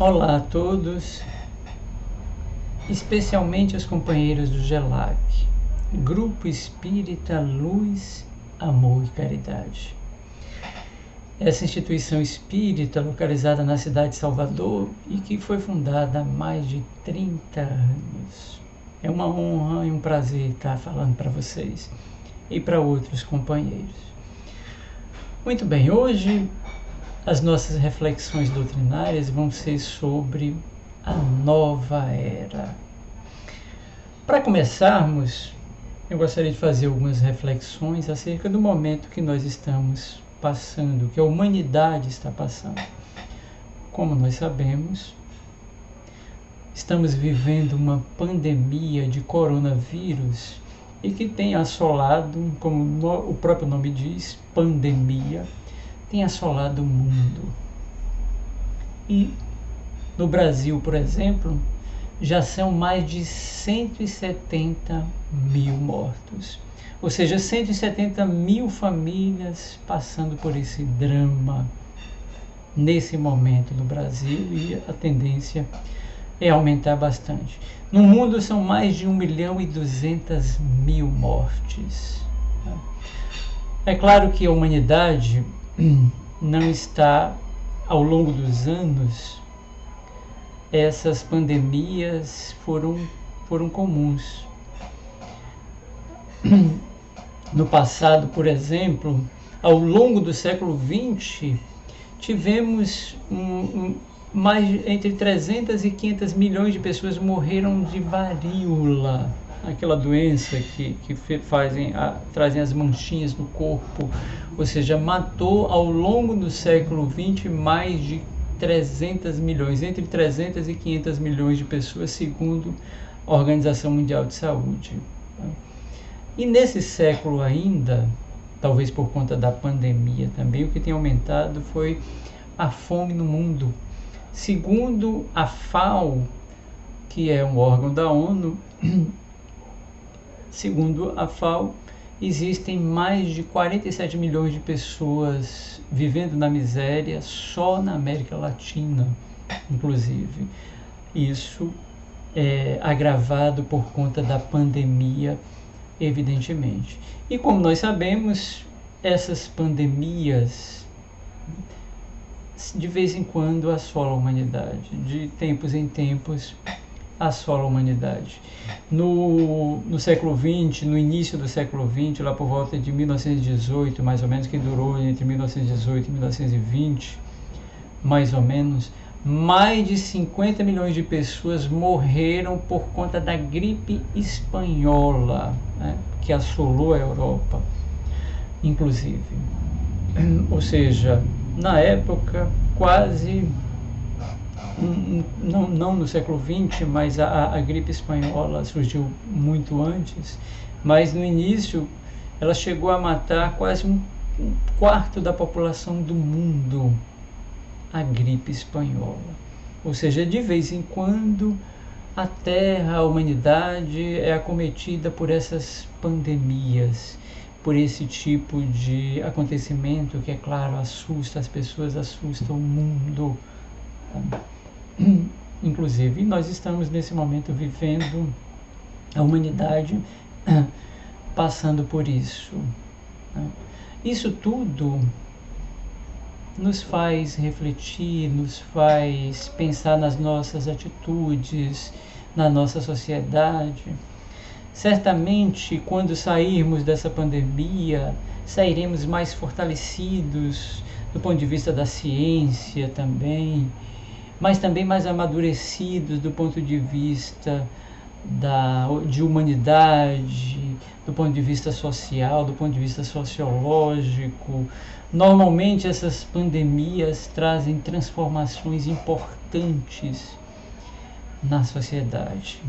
Olá a todos, especialmente os companheiros do GELAC, Grupo Espírita Luz, Amor e Caridade. Essa instituição espírita, localizada na cidade de Salvador e que foi fundada há mais de 30 anos. É uma honra e um prazer estar falando para vocês e para outros companheiros. Muito bem, hoje as nossas reflexões doutrinárias vão ser sobre a nova era. Para começarmos, eu gostaria de fazer algumas reflexões acerca do momento que nós estamos passando, que a humanidade está passando. Como nós sabemos, estamos vivendo uma pandemia de coronavírus e que tem assolado, como o próprio nome diz, pandemia, tem assolado o mundo. E no Brasil, por exemplo, já são mais de 170 mil mortos. Ou seja, 170 mil famílias passando por esse drama nesse momento no Brasil, e a tendência é aumentar bastante. No mundo são mais de 1.200.000 mortes. É claro que a humanidade não está, ao longo dos anos, essas pandemias foram comuns. No passado, por exemplo, ao longo do século XX, tivemos mais entre 300 e 500 milhões de pessoas morreram de varíola, aquela doença que trazem as manchinhas no corpo, ou seja, matou ao longo do século XX mais de 300 milhões, entre 300 e 500 milhões de pessoas, segundo a Organização Mundial de Saúde. E nesse século ainda, talvez por conta da pandemia também, o que tem aumentado foi a fome no mundo. Segundo a FAO, que é um órgão da ONU, segundo a FAO, existem mais de 47 milhões de pessoas vivendo na miséria só na América Latina, inclusive. Isso é agravado por conta da pandemia, evidentemente. E como nós sabemos, essas pandemias de vez em quando assolam a humanidade, de tempos em tempos assola a humanidade. No século XX, no início do século XX, lá por volta de 1918, mais ou menos, que durou entre 1918 e 1920, mais ou menos, mais de 50 milhões de pessoas morreram por conta da gripe espanhola, né, que assolou a Europa, inclusive. Ou seja, na época, quase... Não no século XX, mas a gripe espanhola surgiu muito antes, mas no início ela chegou a matar quase um quarto da população do mundo, a gripe espanhola. Ou seja, de vez em quando a Terra, a humanidade é acometida por essas pandemias, por esse tipo de acontecimento que, é claro, assusta as pessoas, assusta o mundo. Inclusive, nós estamos nesse momento vivendo a humanidade passando por isso. Isso tudo nos faz refletir, nos faz pensar nas nossas atitudes, na nossa sociedade. Certamente, quando sairmos dessa pandemia, sairemos mais fortalecidos do ponto de vista da ciência também, mas também mais amadurecidos do ponto de vista de humanidade, do ponto de vista social, do ponto de vista sociológico. Normalmente essas pandemias trazem transformações importantes na sociedade.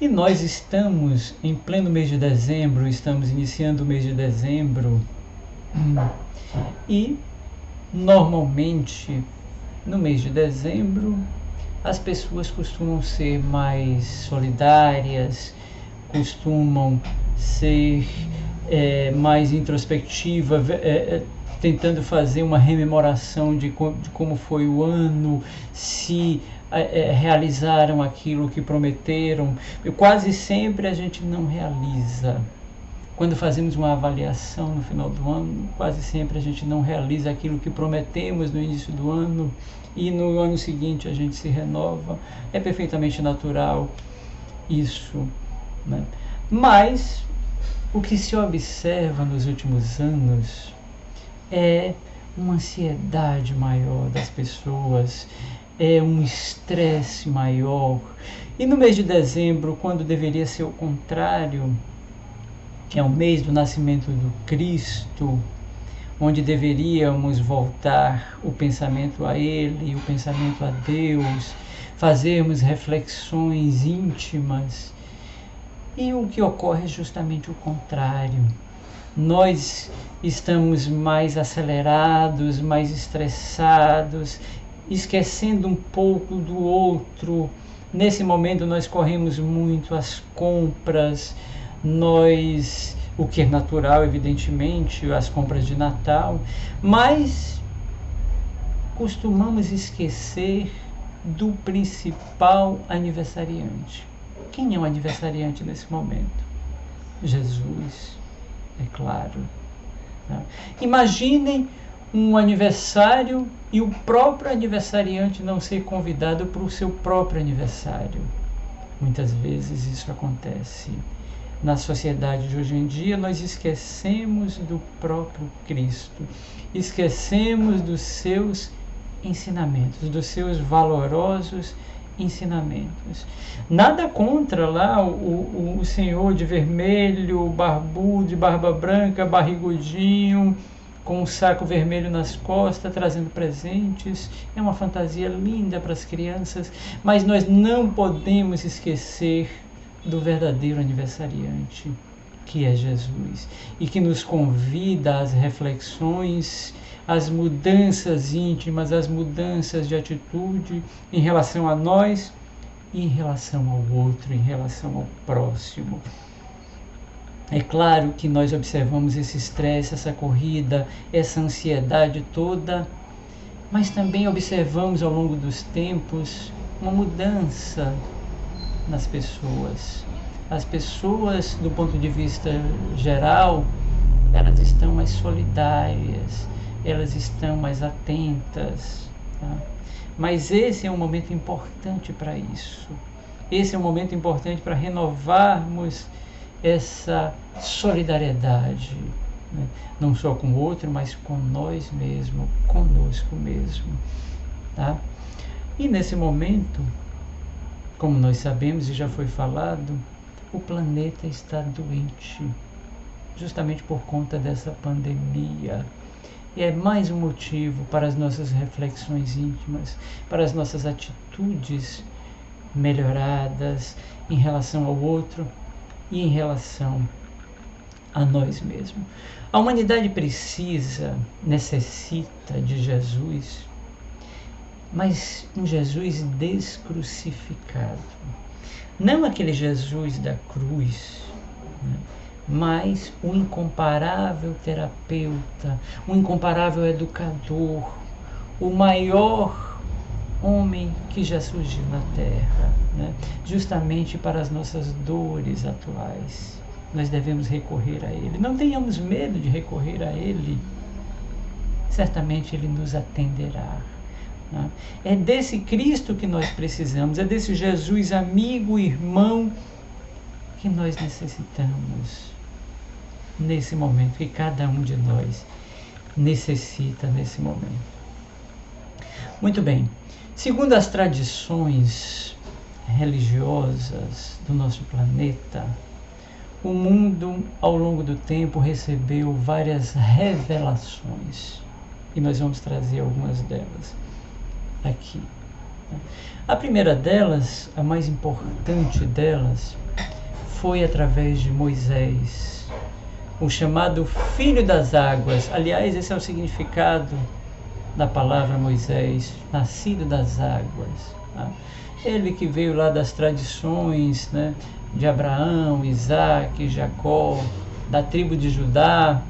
E nós estamos em pleno mês de dezembro, estamos iniciando o mês de dezembro, e normalmente, no mês de dezembro, as pessoas costumam ser mais solidárias, costumam ser mais introspectivas, tentando fazer uma rememoração de como foi o ano, se realizaram aquilo que prometeram. E quase sempre a gente não realiza. Quando fazemos uma avaliação no final do ano, quase sempre a gente não realiza aquilo que prometemos no início do ano, e no ano seguinte a gente se renova. É perfeitamente natural isso, né? Mas o que se observa nos últimos anos é uma ansiedade maior das pessoas, é um estresse maior. E no mês de dezembro, quando deveria ser o contrário, que é o mês do nascimento do Cristo, onde deveríamos voltar o pensamento a Ele, o pensamento a Deus, fazermos reflexões íntimas. E o que ocorre é justamente o contrário. Nós estamos mais acelerados, mais estressados, esquecendo um pouco do outro. Nesse momento nós corremos muito às compras, o que é natural, evidentemente, as compras de Natal, mas costumamos esquecer do principal aniversariante. Quem é o aniversariante nesse momento? Jesus, é claro. Imaginem um aniversário e o próprio aniversariante não ser convidado para o seu próprio aniversário. Muitas vezes isso acontece. Na sociedade de hoje em dia, nós esquecemos do próprio Cristo, esquecemos dos seus ensinamentos, dos seus valorosos ensinamentos. Nada contra lá o senhor de vermelho, barbudo, de barba branca, barrigudinho, com um saco vermelho nas costas, trazendo presentes. É uma fantasia linda para as crianças, mas nós não podemos esquecer do verdadeiro aniversariante, que é Jesus, e que nos convida às reflexões, às mudanças íntimas, às mudanças de atitude em relação a nós e em relação ao outro, em relação ao próximo. É claro que nós observamos esse estresse, essa corrida, essa ansiedade toda, mas também observamos ao longo dos tempos uma mudança nas pessoas. As pessoas, do ponto de vista geral, elas estão mais solidárias, elas estão mais atentas, tá? Mas esse é um momento importante para isso. Esse é um momento importante para renovarmos essa solidariedade, né? Não só com o outro, mas com nós mesmos, conosco mesmo, tá? E nesse momento, como nós sabemos e já foi falado, o planeta está doente, justamente por conta dessa pandemia. E é mais um motivo para as nossas reflexões íntimas, para as nossas atitudes melhoradas em relação ao outro e em relação a nós mesmos. A humanidade necessita de Jesus, mas um Jesus descrucificado. Não aquele Jesus da cruz, né? Mas o incomparável terapeuta, o incomparável educador, o maior homem que já surgiu na Terra, né? Justamente para as nossas dores atuais. Nós devemos recorrer a Ele. Não tenhamos medo de recorrer a Ele. Certamente Ele nos atenderá. É desse Cristo que nós precisamos, é desse Jesus amigo, irmão, que nós necessitamos nesse momento, que cada um de nós necessita nesse momento. Muito bem, segundo as tradições religiosas do nosso planeta, o mundo ao longo do tempo recebeu várias revelações, e nós vamos trazer algumas delas aqui. A primeira delas, a mais importante delas, foi através de Moisés, o chamado Filho das Águas. Aliás, esse é o significado da palavra Moisés, nascido das águas. Ele que veio lá das tradições, né, de Abraão, Isaac, Jacó, da tribo de Judá,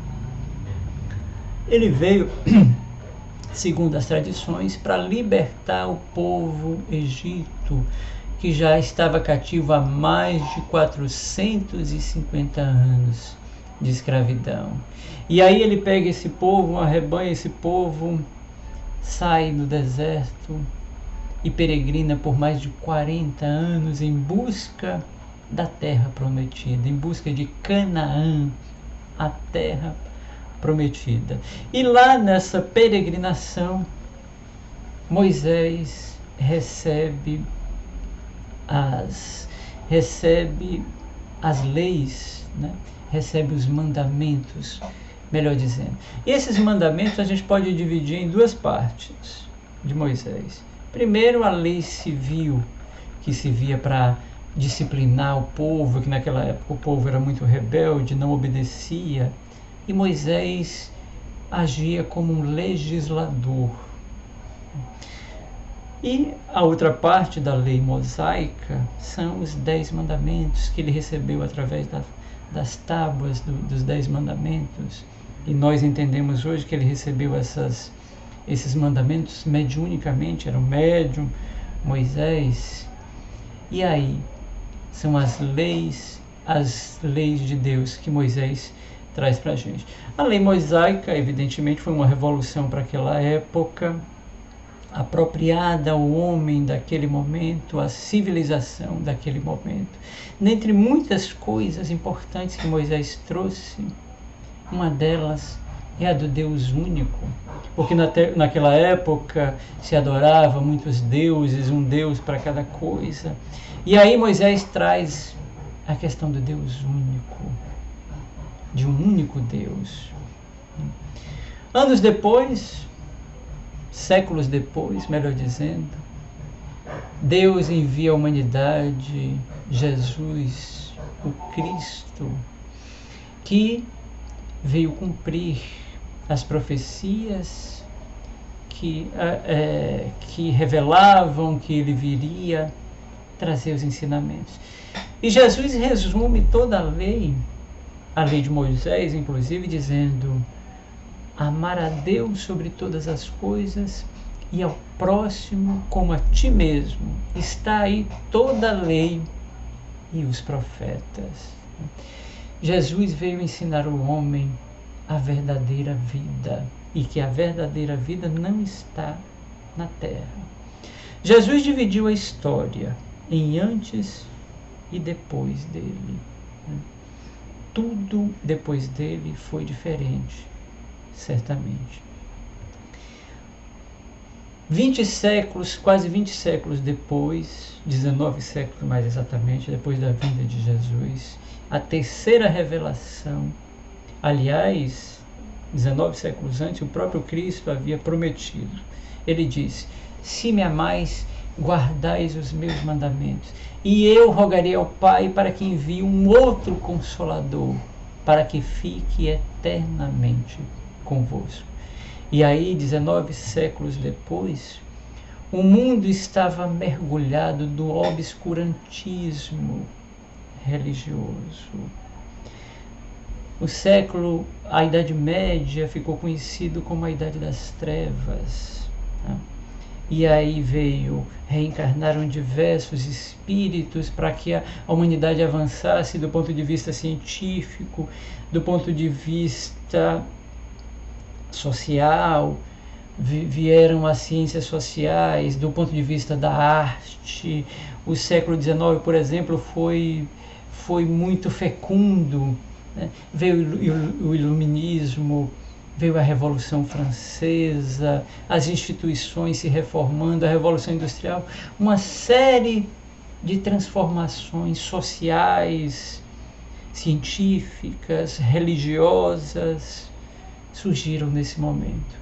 Ele veio, segundo as tradições, para libertar o povo egito, que já estava cativo há mais de 450 anos de escravidão. E aí ele pega esse povo, arrebanha esse povo, sai do deserto e peregrina por mais de 40 anos em busca da terra prometida, em busca de Canaã, a terra prometida. E lá nessa peregrinação, Moisés recebe as leis, né? Recebe os mandamentos, melhor dizendo. E esses mandamentos a gente pode dividir em duas partes de Moisés. Primeiro, a lei civil, que servia para disciplinar o povo, que naquela época o povo era muito rebelde, não obedecia, e Moisés agia como um legislador. E a outra parte da lei mosaica são os 10 mandamentos que ele recebeu através das tábuas dos 10 mandamentos. E nós entendemos hoje que ele recebeu esses mandamentos mediunicamente, era o médium, Moisés. E aí são as leis de Deus que Moisés traz para a gente. A lei mosaica, evidentemente, foi uma revolução para aquela época, apropriada ao homem daquele momento, à civilização daquele momento. Dentre muitas coisas importantes que Moisés trouxe, uma delas é a do Deus único, porque naquela época se adorava muitos deuses, um Deus para cada coisa. E aí Moisés traz a questão do Deus único, de um único Deus. Anos depois, séculos depois, melhor dizendo, Deus envia à humanidade Jesus, o Cristo, que veio cumprir as profecias que revelavam que ele viria trazer os ensinamentos. E Jesus resume toda a lei de Moisés, inclusive, dizendo: amar a Deus sobre todas as coisas e ao próximo como a ti mesmo. Está aí toda a lei e os profetas. Jesus veio ensinar o homem a verdadeira vida, e que a verdadeira vida não está na terra. Jesus dividiu a história em antes e depois dele. Tudo depois dele foi diferente, certamente. 20 séculos, quase 20 séculos depois, 19 séculos mais exatamente, depois da vinda de Jesus, a terceira revelação, aliás, 19 séculos antes, o próprio Cristo havia prometido. Ele disse: se me amais, guardais os meus mandamentos, e eu rogarei ao Pai para que envie um outro Consolador, para que fique eternamente convosco. E aí, 19 séculos depois, o mundo estava mergulhado do obscurantismo religioso. A Idade Média ficou conhecido como a Idade das Trevas. E aí reencarnaram diversos espíritos para que a humanidade avançasse do ponto de vista científico, do ponto de vista social, vieram as ciências sociais, do ponto de vista da arte. O século XIX, por exemplo, foi muito fecundo, né? Veio o Iluminismo, veio a Revolução Francesa, as instituições se reformando, a Revolução Industrial, uma série de transformações sociais, científicas, religiosas, surgiram nesse momento.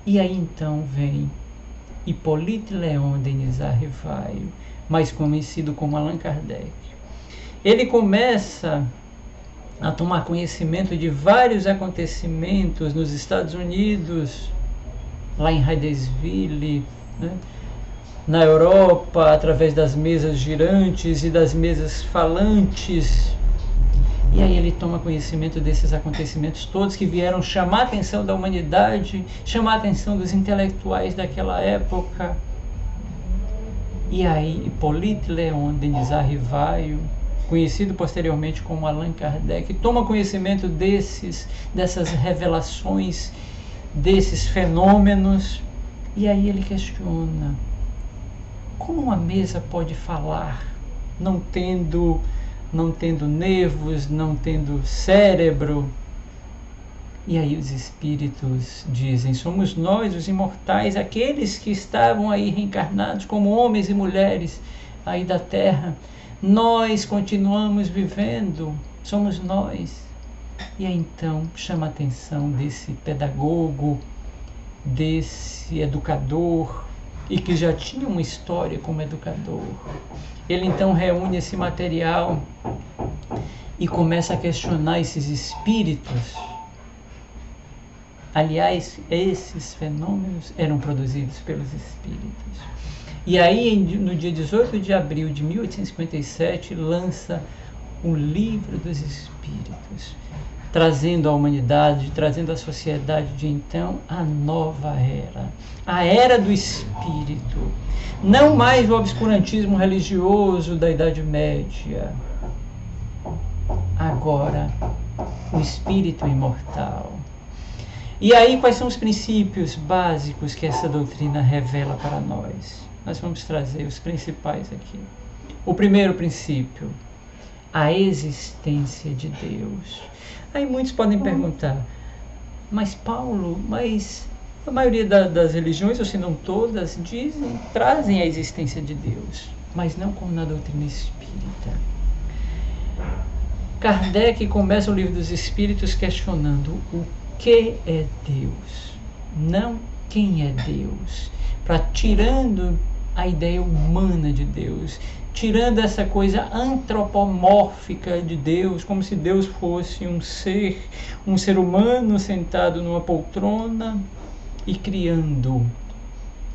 E aí então vem Hippolyte Léon Denis Rivaio, mais conhecido como Allan Kardec. Ele começa a tomar conhecimento de vários acontecimentos nos Estados Unidos, lá em Hydesville, né? Na Europa, através das mesas girantes e das mesas falantes. E aí ele toma conhecimento desses acontecimentos todos que vieram chamar a atenção da humanidade, chamar a atenção dos intelectuais daquela época. E aí Hippolyte Léon Denis Rivaio, conhecido posteriormente como Allan Kardec, toma conhecimento dessas revelações, desses fenômenos, e aí ele questiona: como uma mesa pode falar, não tendo nervos, não tendo cérebro? E aí os espíritos dizem: somos nós, os imortais, aqueles que estavam aí reencarnados como homens e mulheres aí da Terra. Nós continuamos vivendo, somos nós. E aí então chama a atenção desse pedagogo, desse educador, e que já tinha uma história como educador. Ele então reúne esse material e começa a questionar esses espíritos. Aliás, esses fenômenos eram produzidos pelos espíritos. E aí, no dia 18 de abril de 1857, lança o Livro dos Espíritos, trazendo à humanidade, trazendo à sociedade de então a nova era, a era do Espírito. Não mais o obscurantismo religioso da Idade Média. Agora, o Espírito imortal. E aí, quais são os princípios básicos que essa doutrina revela para nós? Nós vamos trazer os principais aqui. O primeiro princípio: a existência de Deus. Aí muitos podem perguntar: mas Paulo, a maioria das religiões, ou se não todas, trazem a existência de Deus, mas não como na doutrina espírita. Kardec começa o Livro dos Espíritos questionando o que é Deus, não quem é Deus, tirando a ideia humana de Deus, tirando essa coisa antropomórfica de Deus, como se Deus fosse um ser humano sentado numa poltrona e criando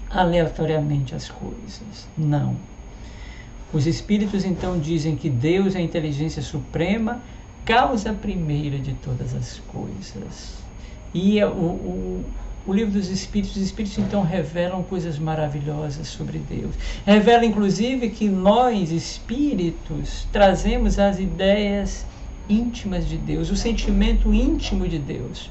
aleatoriamente as coisas. Não. Os espíritos então dizem que Deus é a inteligência suprema, causa primeira de todas as coisas. E o Livro dos Espíritos, os Espíritos então revelam coisas maravilhosas sobre Deus. Revela inclusive que nós, espíritos, trazemos as ideias íntimas de Deus, o sentimento íntimo de Deus.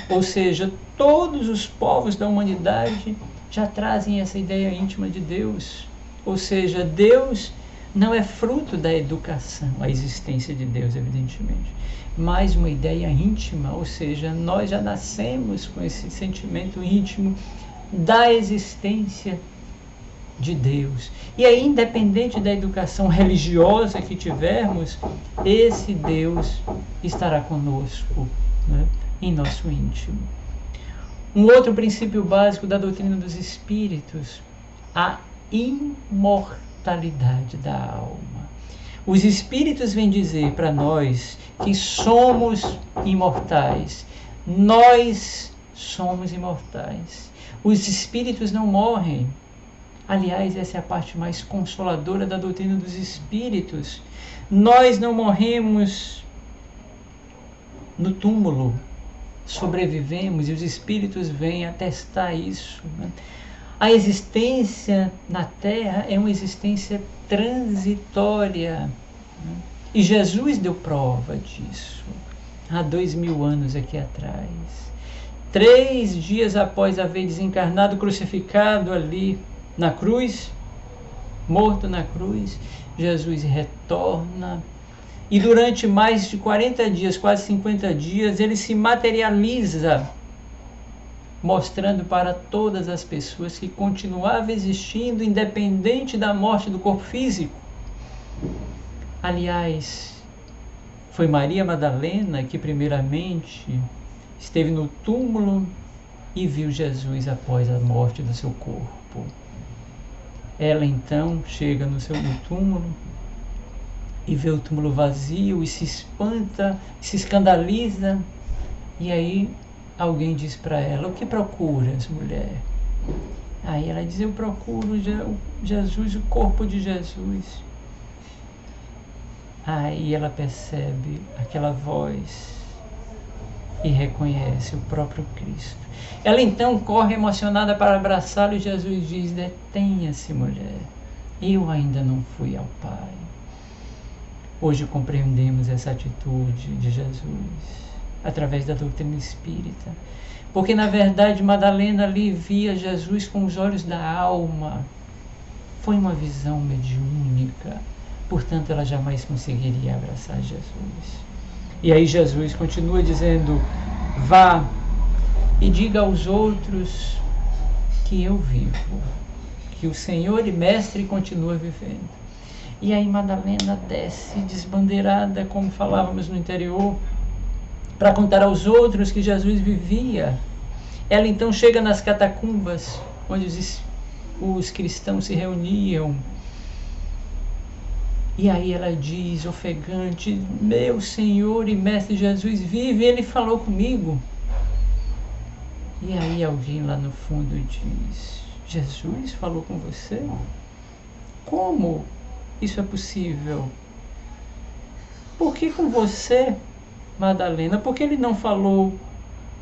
Ou seja, todos os povos da humanidade já trazem essa ideia íntima de Deus. Ou seja, Deus não é fruto da educação, a existência de Deus, evidentemente, mas uma ideia íntima, ou seja, nós já nascemos com esse sentimento íntimo da existência de Deus. E aí, independente da educação religiosa que tivermos, esse Deus estará conosco, né, em nosso íntimo. Um outro princípio básico da doutrina dos espíritos: a imortalidade da alma. Os espíritos vêm dizer para nós que somos imortais. Nós somos imortais. Os espíritos não morrem. Aliás, essa é a parte mais consoladora da doutrina dos espíritos. Nós não morremos no túmulo. Sobrevivemos, e os espíritos vêm atestar isso, né? A existência na Terra é uma existência transitória, né? E Jesus deu prova disso há 2000 anos aqui atrás. 3 dias após haver desencarnado, crucificado ali na cruz, morto na cruz, Jesus retorna. E durante mais de 40 dias, quase 50 dias, ele se materializa, mostrando para todas as pessoas que continuava existindo, independente da morte do corpo físico. Aliás, foi Maria Madalena que primeiramente esteve no túmulo e viu Jesus após a morte do seu corpo. Ela então chega no túmulo e vê o túmulo vazio e se espanta, se escandaliza. E aí alguém diz para ela: o que procuras, mulher? Aí ela diz: eu procuro Jesus, o corpo de Jesus. Aí ela percebe aquela voz e reconhece o próprio Cristo. Ela então corre emocionada para abraçá-lo e Jesus diz: detenha-se, mulher, eu ainda não fui ao Pai. Hoje compreendemos essa atitude de Jesus através da doutrina espírita, porque na verdade Madalena ali via Jesus com os olhos da alma. Foi uma visão mediúnica, portanto ela jamais conseguiria abraçar Jesus. E aí Jesus continua dizendo: vá e diga aos outros que eu vivo, que o Senhor e Mestre continua vivendo. E aí Madalena desce desbandeirada, como falávamos no interior, para contar aos outros que Jesus vivia. Ela então chega nas catacumbas, onde os cristãos se reuniam. E aí ela diz, ofegante: meu Senhor e Mestre Jesus vive, Ele falou comigo. E aí alguém lá no fundo diz: Jesus falou com você? Como isso é possível? Por que com você, Madalena? Por que ele não falou,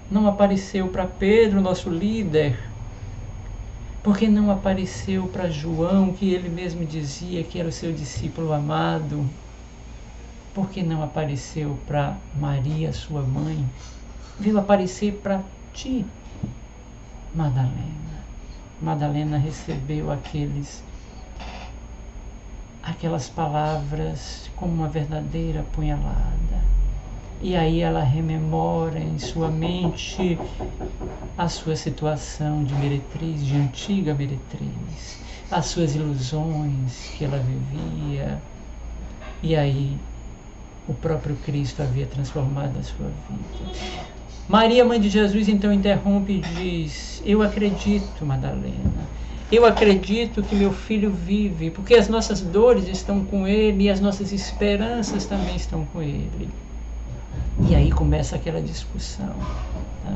não apareceu para Pedro, nosso líder? Por que não apareceu para João, que ele mesmo dizia que era o seu discípulo amado? Por que não apareceu para Maria, sua mãe? Veio aparecer para ti, Madalena. Madalena recebeu aquelas palavras como uma verdadeira punhalada. E aí ela rememora em sua mente a sua situação de meretriz, de antiga meretriz, as suas ilusões que ela vivia. E aí o próprio Cristo havia transformado a sua vida. Maria, mãe de Jesus, então interrompe e diz: eu acredito, Madalena, eu acredito que meu filho vive, porque as nossas dores estão com ele e as nossas esperanças também estão com ele. E aí começa aquela discussão. Tá?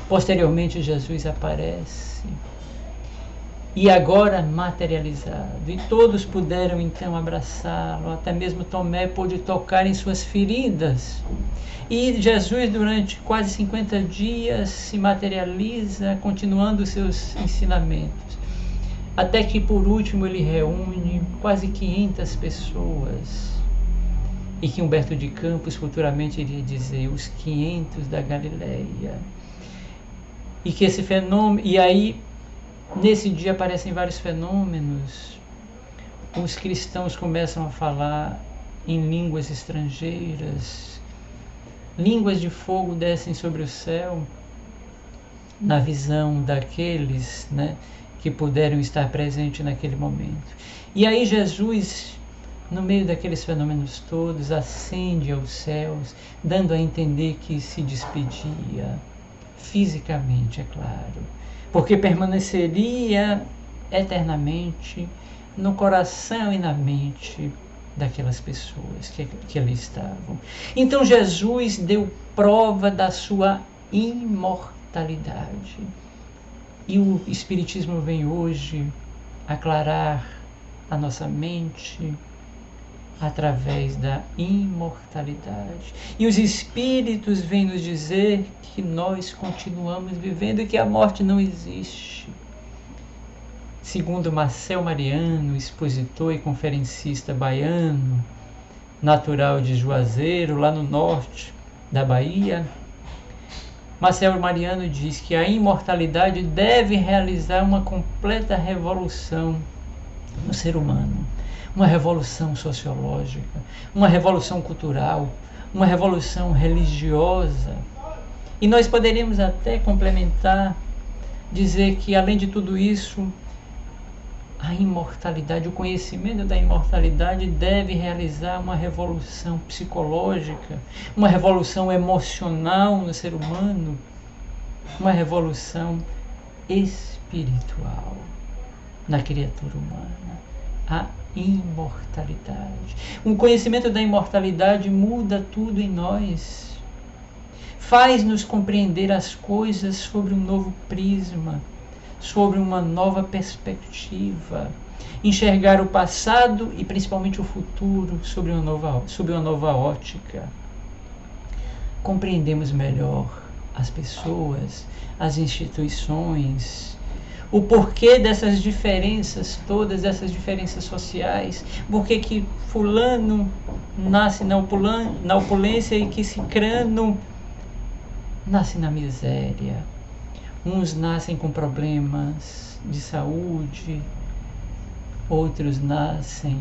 Posteriormente Jesus aparece, e agora materializado, e todos puderam então abraçá-lo, até mesmo Tomé pôde tocar em suas feridas. E Jesus, durante quase 50 dias, se materializa, continuando os seus ensinamentos, até que por último ele reúne quase 500 pessoas, e que Humberto de Campos futuramente iria dizer os 500 da Galileia. E que esse fenômeno, e aí nesse dia aparecem vários fenômenos. Os cristãos começam a falar em línguas estrangeiras, línguas de fogo descem sobre o céu, na visão daqueles, que puderam estar presentes naquele momento. E aí Jesus, no meio daqueles fenômenos todos, ascende aos céus, dando a entender que se despedia, fisicamente, é claro, porque permaneceria eternamente no coração e na mente daquelas pessoas que ali estavam. Então Jesus deu prova da sua imortalidade. E o Espiritismo vem hoje aclarar a nossa mente através da imortalidade. E os Espíritos vêm nos dizer que nós continuamos vivendo e que a morte não existe. Segundo Marcel Mariano, expositor e conferencista baiano, natural de Juazeiro, lá no norte da Bahia, Marcel Mariano diz que a imortalidade deve realizar uma completa revolução no ser humano. Uma revolução sociológica, uma revolução cultural, uma revolução religiosa. E nós poderíamos até complementar, dizer que além de tudo isso, a imortalidade, o conhecimento da imortalidade deve realizar uma revolução psicológica, uma revolução emocional no ser humano, uma revolução espiritual na criatura humana. A imortalidade. Um conhecimento da imortalidade muda tudo em nós, faz-nos compreender as coisas sobre um novo prisma, sobre uma nova perspectiva. enxergar o passado e principalmente o futuro sob uma nova ótica. Compreendemos melhor as pessoas, as instituições, o porquê dessas diferenças todas, essas diferenças sociais, porquê que fulano nasce na opulência e que cicrano nasce na miséria. Uns nascem com problemas de saúde, outros nascem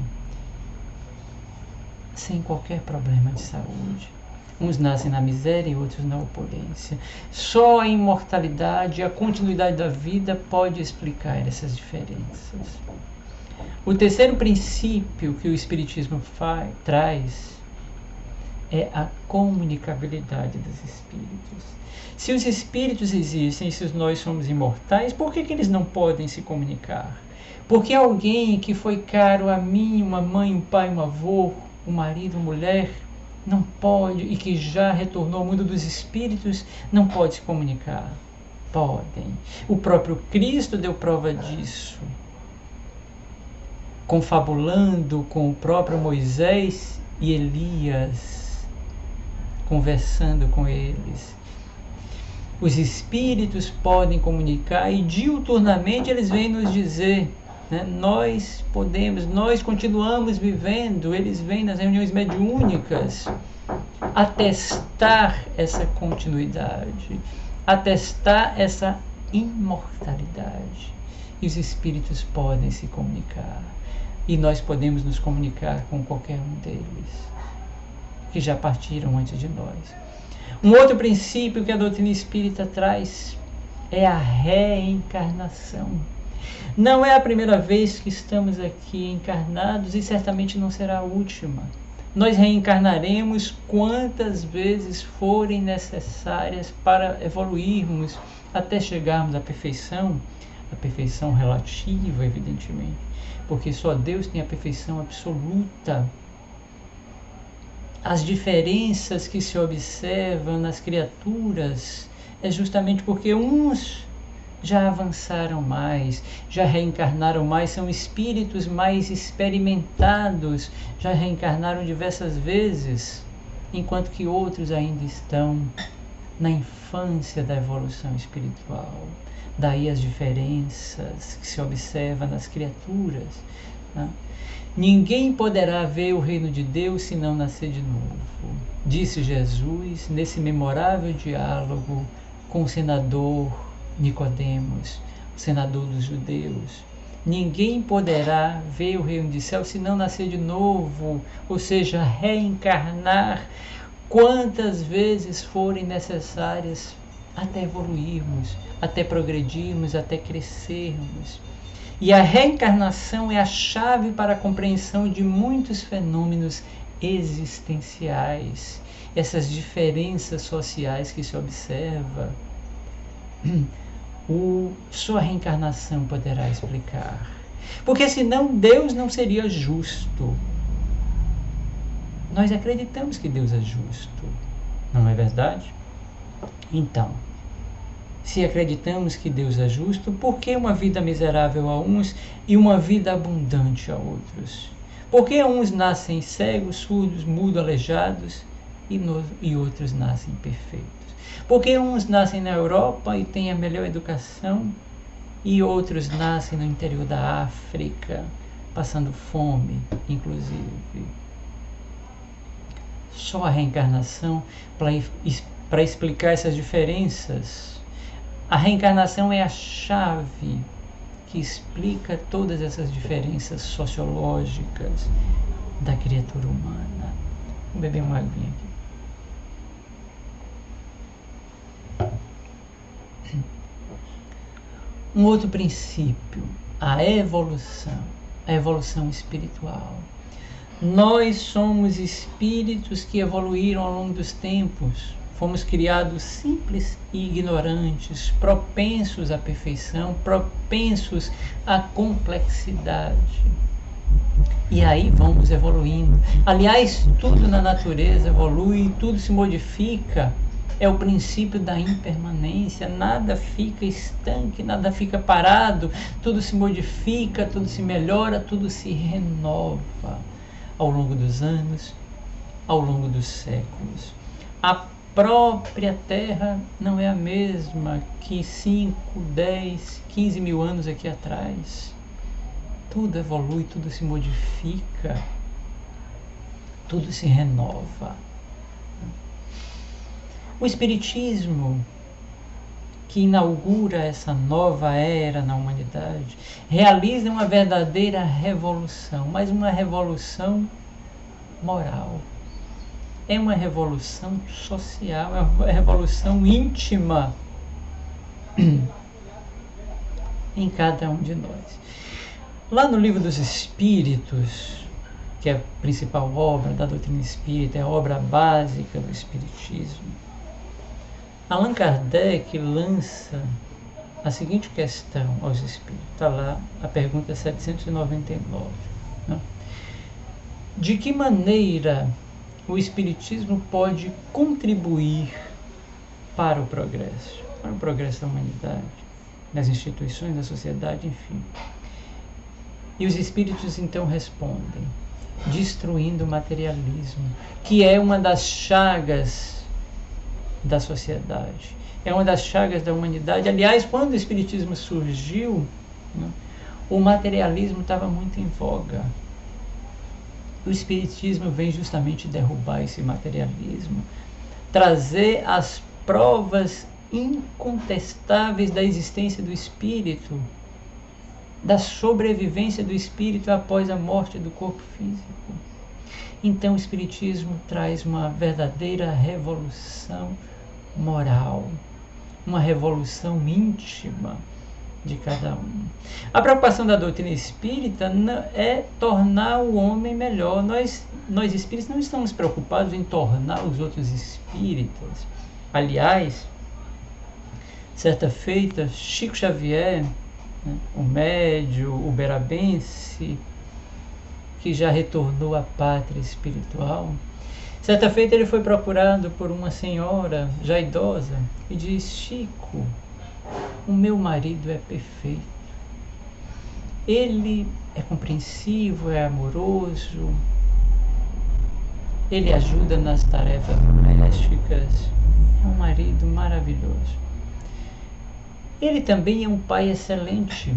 sem qualquer problema de saúde. Uns nascem na miséria e outros na opulência. Só a imortalidade, a continuidade da vida pode explicar essas diferenças. O terceiro princípio que o Espiritismo traz é a comunicabilidade dos espíritos. Se os espíritos existem, se nós somos imortais, por que eles não podem se comunicar? Porque alguém que foi caro a mim, uma mãe, um pai, um avô, um marido, uma mulher, não pode, e que já retornou ao mundo dos espíritos, não pode se comunicar? Podem. O próprio Cristo deu prova disso, confabulando com o próprio Moisés e Elias, conversando com eles. Os espíritos podem comunicar e diuturnamente eles vêm nos dizer, né, nós continuamos vivendo. Eles vêm nas reuniões mediúnicas atestar essa continuidade, atestar essa imortalidade. E os espíritos podem se comunicar. E nós podemos nos comunicar com qualquer um deles, que já partiram antes de nós. Um outro princípio que a doutrina espírita traz é a reencarnação. Não é a primeira vez que estamos aqui encarnados e certamente não será a última. Nós reencarnaremos quantas vezes forem necessárias para evoluirmos até chegarmos à perfeição relativa, evidentemente, porque só Deus tem a perfeição absoluta. As diferenças que se observam nas criaturas é justamente porque uns já avançaram mais, já reencarnaram mais, são espíritos mais experimentados, já reencarnaram diversas vezes, enquanto que outros ainda estão na infância da evolução espiritual. Daí as diferenças que se observam nas criaturas, né? Ninguém poderá ver o reino de Deus se não nascer de novo, disse Jesus nesse memorável diálogo com o senador Nicodemos, o senador dos judeus. Ninguém poderá ver o reino de céu se não nascer de novo, ou seja, reencarnar quantas vezes forem necessárias até evoluirmos, até progredirmos, até crescermos. E a reencarnação é a chave para a compreensão de muitos fenômenos existenciais, essas diferenças sociais que se observa. Só a reencarnação poderá explicar. Porque senão Deus não seria justo. Nós acreditamos que Deus é justo, não é verdade? Então, se acreditamos que Deus é justo, por que uma vida miserável a uns e uma vida abundante a outros? Por que uns nascem cegos, surdos, mudos, aleijados e outros nascem perfeitos? Por que uns nascem na Europa e têm a melhor educação e outros nascem no interior da África, passando fome, inclusive? Só a reencarnação para explicar essas diferenças. A reencarnação é a chave que explica todas essas diferenças sociológicas da criatura humana. Vou beber uma aguinha aqui. Um outro princípio, a evolução espiritual. Nós somos espíritos que evoluíram ao longo dos tempos. Fomos criados simples e ignorantes, propensos à perfeição, propensos à complexidade. E aí vamos evoluindo. Aliás, tudo na natureza evolui, tudo se modifica é o princípio da impermanência. Nada fica estanque, nada fica parado, tudo se modifica, tudo se melhora, tudo se renova ao longo dos anos, ao longo dos séculos. A própria Terra não é a mesma que 5, 10, 15 mil anos aqui atrás. Tudo evolui, tudo se modifica, tudo se renova. O Espiritismo, que inaugura essa nova era na humanidade, realiza uma verdadeira revolução, mas uma revolução moral. É uma revolução social, é uma revolução íntima em cada um de nós. Lá no Livro dos Espíritos, que é a principal obra da doutrina espírita, é a obra básica do Espiritismo, Allan Kardec lança a seguinte questão aos espíritos. Está lá a pergunta 799. Né? De que maneira o Espiritismo pode contribuir para o progresso da humanidade, das instituições, da sociedade, enfim? E os espíritos então respondem: destruindo o materialismo, que é uma das chagas da sociedade, é uma das chagas da humanidade. Aliás, quando o Espiritismo surgiu, né, o materialismo estava muito em voga. O Espiritismo vem justamente derrubar esse materialismo, trazer as provas incontestáveis da existência do espírito, da sobrevivência do espírito após a morte do corpo físico. Então o Espiritismo traz uma verdadeira revolução moral, uma revolução íntima de cada um. A preocupação da doutrina espírita é tornar o homem melhor. Nós espíritas não estamos preocupados em tornar os outros espíritas. Aliás, certa feita, Chico Xavier, né, o médium uberabense, que já retornou à pátria espiritual, certa feita ele foi procurado por uma senhora já idosa e disse: Chico, o meu marido é perfeito. Ele é compreensivo, é amoroso, ele ajuda nas tarefas domésticas, é um marido maravilhoso. Ele também é um pai excelente.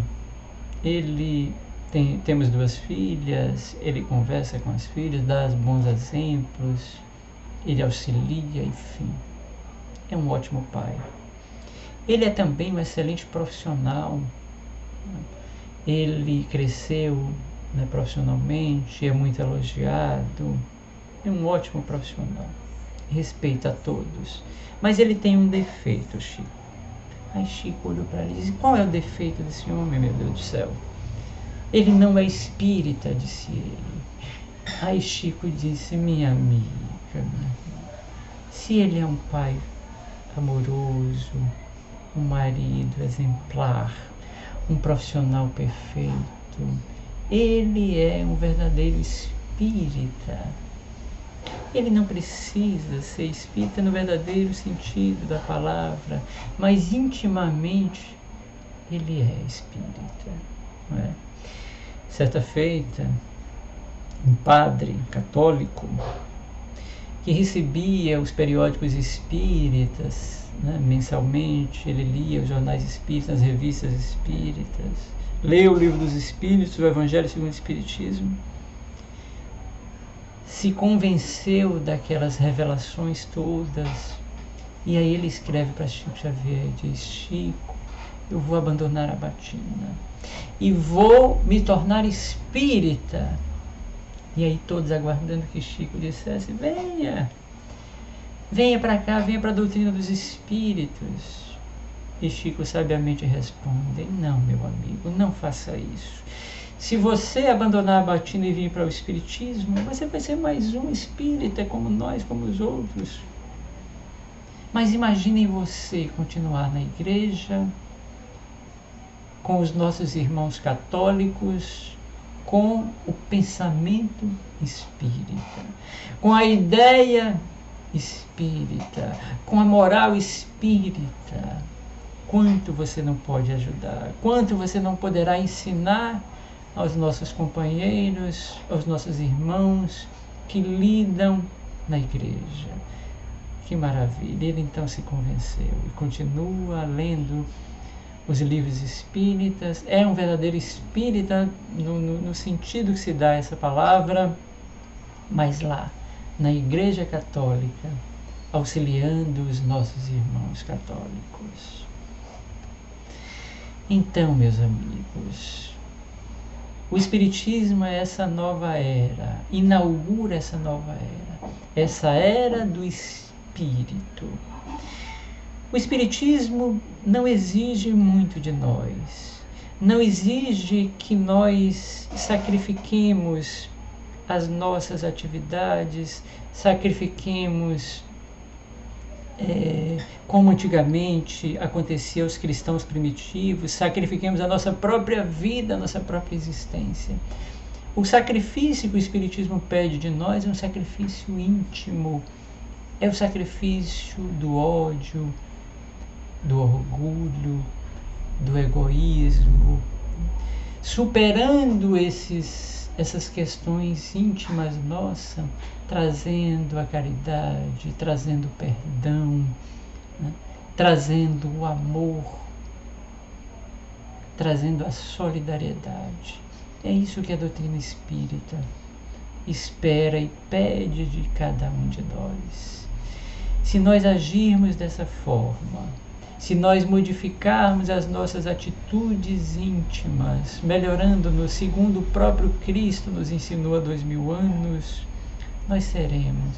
Temos 2 filhas, ele conversa com as filhas, dá bons exemplos, ele auxilia, enfim. É um ótimo pai. Ele é também um excelente profissional. Ele cresceu, né, profissionalmente, é muito elogiado. É um ótimo profissional. Respeita a todos. Mas ele tem um defeito, Chico. Aí Chico olhou para ele e disse: qual é o defeito desse homem, meu Deus do céu? Ele não é espírita, disse ele. Aí Chico disse: minha amiga, se ele é um pai amoroso, um marido exemplar, um profissional perfeito, ele é um verdadeiro espírita. Ele não precisa ser espírita no verdadeiro sentido da palavra, mas intimamente ele é espírita, não é? Certa feita, um padre católico que recebia os periódicos espíritas, né, mensalmente, ele lia os jornais espíritas, as revistas espíritas, leu o Livro dos Espíritos, o Evangelho segundo o Espiritismo, se convenceu daquelas revelações todas, e aí ele escreve para Chico Xavier e diz: Chico, eu vou abandonar a batina e vou me tornar espírita. E aí todos aguardando que Chico dissesse: venha para cá, venha para a doutrina dos espíritos. E Chico sabiamente responde: não, meu amigo, não faça isso. Se você abandonar a batina e vir para o espiritismo, você vai ser mais um espírita como nós, como os outros. Mas imaginem você continuar na igreja, com os nossos irmãos católicos, com o pensamento espírita, com a ideia espírita, com a moral espírita, quanto você não pode ajudar, quanto você não poderá ensinar aos nossos companheiros, aos nossos irmãos que lidam na igreja. Que maravilha! Ele então se convenceu e continua lendo os livros espíritas. É um verdadeiro espírita no sentido que se dá essa palavra, mas lá, na Igreja Católica, auxiliando os nossos irmãos católicos. Então, meus amigos, o Espiritismo é essa nova era, inaugura essa nova era, essa era do Espírito. O Espiritismo não exige muito de nós, não exige que nós sacrifiquemos as nossas atividades, sacrifiquemos como antigamente acontecia aos cristãos primitivos, sacrifiquemos a nossa própria vida, a nossa própria existência. O sacrifício que o Espiritismo pede de nós é um sacrifício íntimo, é o sacrifício do ódio, do orgulho, do egoísmo, superando essas questões íntimas nossas, trazendo a caridade, trazendo o perdão, né? Trazendo o amor, trazendo a solidariedade. É isso que a doutrina espírita espera e pede de cada um de nós. Se nós agirmos dessa forma, se nós modificarmos as nossas atitudes íntimas, melhorando-nos segundo o próprio Cristo nos ensinou há 2000 anos, nós seremos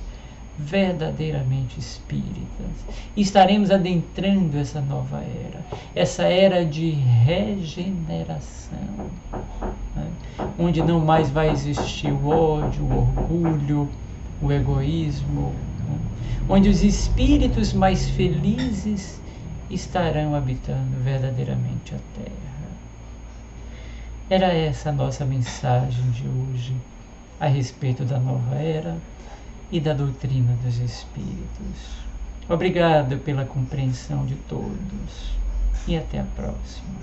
verdadeiramente espíritas. E estaremos adentrando essa nova era, essa era de regeneração, né? Onde não mais vai existir o ódio, o orgulho, o egoísmo, né? Onde os espíritos mais felizes estarão habitando verdadeiramente a Terra. Era essa a nossa mensagem de hoje a respeito da nova era e da doutrina dos Espíritos. Obrigado pela compreensão de todos e até a próxima.